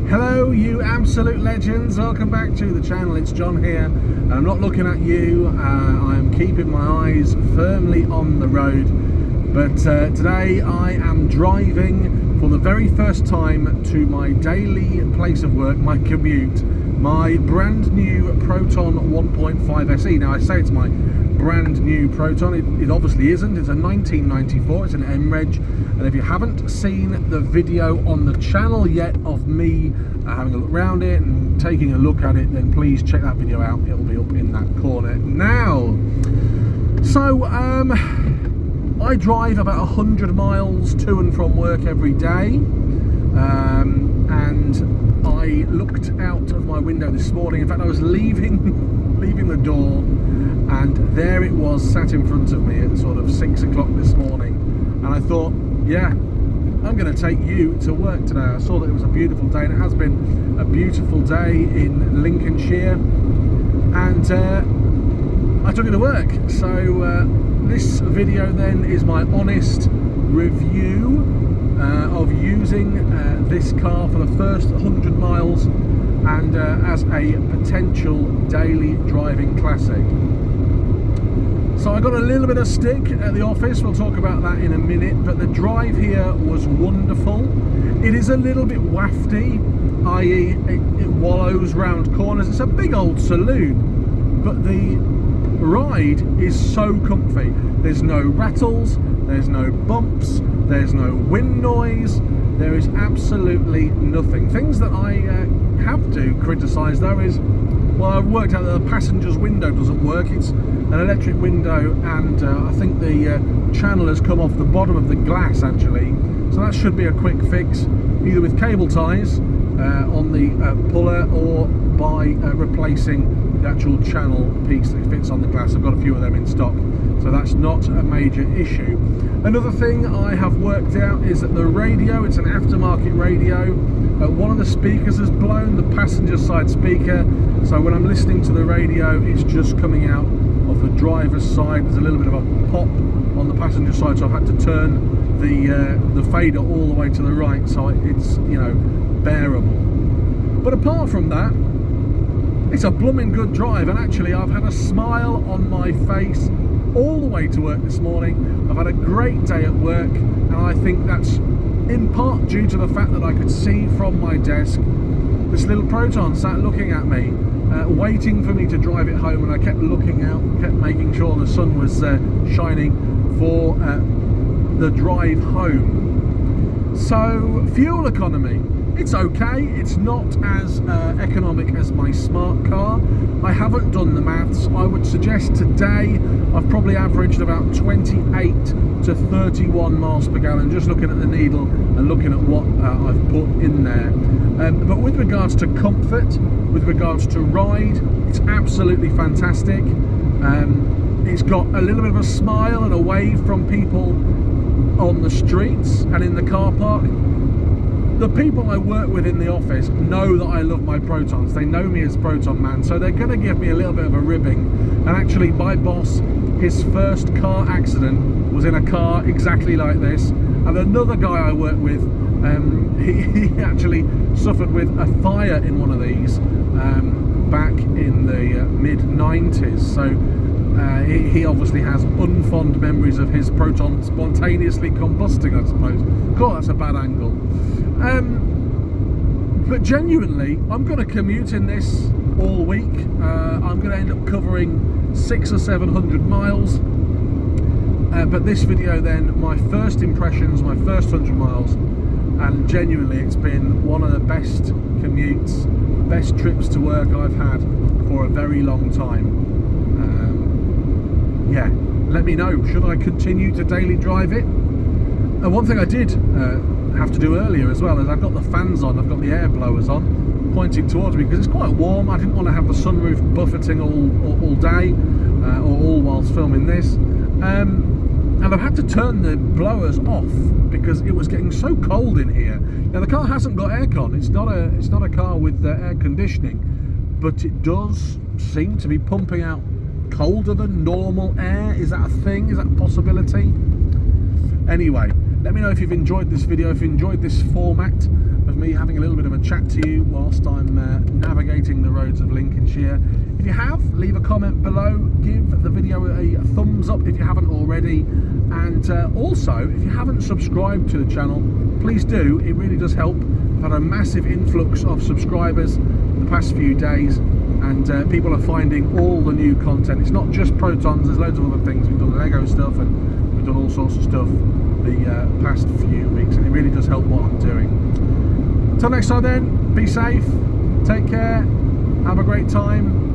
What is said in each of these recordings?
Hello you absolute legends, welcome back to the channel. It's John here. I'm not looking at you, I'm keeping my eyes firmly on the road, but today I am driving for the very first time to my daily place of work, my commute, my brand new Proton 1.5 SE. Now I say it's my brand new Proton, it obviously isn't. It's a 1994, it's an M-Reg, and if you haven't seen the video on the channel yet of me having a look around it and taking a look at it, then please check that video out. It'll be up in that corner now. So I drive about 100 miles to and from work every day, and I looked out of my window this morning. In fact, I was leaving the door, and there it was sat in front of me at sort of 6 o'clock this morning, and I thought, yeah, I'm going to take you to work today. I saw that it was a beautiful day, and it has been a beautiful day in Lincolnshire, and I took it to work. So this video then is my honest review of using this car for the first 100 miles and as a potential daily driving classic. So I got a little bit of stick at the office, we'll talk about that in a minute, but the drive here was wonderful. It is a little bit wafty, i.e. it wallows round corners. It's a big old saloon, but the ride is so comfy. There's no rattles, there's no bumps, there's no wind noise, there is absolutely nothing. Things that I have to criticise though is, well, I've worked out that the passenger's window doesn't work. It's an electric window, and I think the channel has come off the bottom of the glass actually, so that should be a quick fix, either with cable ties on the puller or by replacing the actual channel piece that fits on the glass. I've got a few of them in stock, so that's not a major issue. Another thing I have worked out is that the radio, it's an aftermarket radio, one of the speakers has blown, the passenger side speaker, so when I'm listening to the radio it's just coming out of the driver's side. There's a little bit of a pop on the passenger side, so I've had to turn the fader all the way to the right, so it's, you know, bearable. But apart from that, it's a blooming good drive, and actually I've had a smile on my face all the way to work this morning. I've had a great day at work, and I think that's in part due to the fact that I could see from my desk this little Proton sat looking at me, waiting for me to drive it home, and I kept looking out, kept making sure the sun was shining for the drive home. So fuel economy, it's okay. It's not as economic as my smart car. I haven't done the maths. I would suggest today I've probably averaged about 28 to 31 miles per gallon, just looking at the needle and looking at what I've put in there. But with regards to comfort, with regards to ride, it's absolutely fantastic. It's got a little bit of a smile and a wave from people on the streets and in the car park. The people I work with in the office know that I love my Protons. They know me as Proton Man, so they're going to give me a little bit of a ribbing. And actually my boss, his first car accident was in a car exactly like this, and another guy I work with, he actually suffered with a fire in one of these back in the mid-90s. So he obviously has unfond memories of his Proton spontaneously combusting, I suppose. God, that's a bad angle. But genuinely, I'm going to commute in this all week. I'm going to end up covering 600 or 700 miles. But this video then, my first impressions, my first 100 miles, and genuinely it's been one of the best commutes, best trips to work I've had for a very long time. Yeah, let me know, should I continue to daily drive it? And one thing I did have to do earlier as well is I've got the fans on, I've got the air blowers on, pointing towards me because it's quite warm. I didn't want to have the sunroof buffeting all day or all whilst filming this. And I've had to turn the blowers off because it was getting so cold in here. Now the car hasn't got aircon. It's not a car with air conditioning, but it does seem to be pumping out colder than normal air. Is that a thing? Is that a possibility? Anyway, let me know if you've enjoyed this video, if you enjoyed this format of me having a little bit of a a chat to you whilst I'm navigating the roads of Lincolnshire. If you have, leave a comment below, give the video a thumbs up if you haven't already, and also if you haven't subscribed to the channel, please do. It really does help. I've had a massive influx of subscribers the past few days, and people are finding all the new content. It's not just Protons, there's loads of other things. We've done Lego stuff and we've done all sorts of stuff the past few weeks, and it really does help what I'm doing. Till next time then, be safe, take care, have a great time,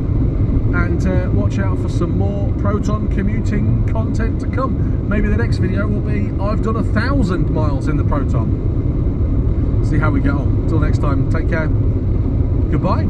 and watch out for some more Proton commuting content to come. Maybe the next video will be I've done 1,000 miles in the Proton. See how we get on. Till next time, take care, goodbye.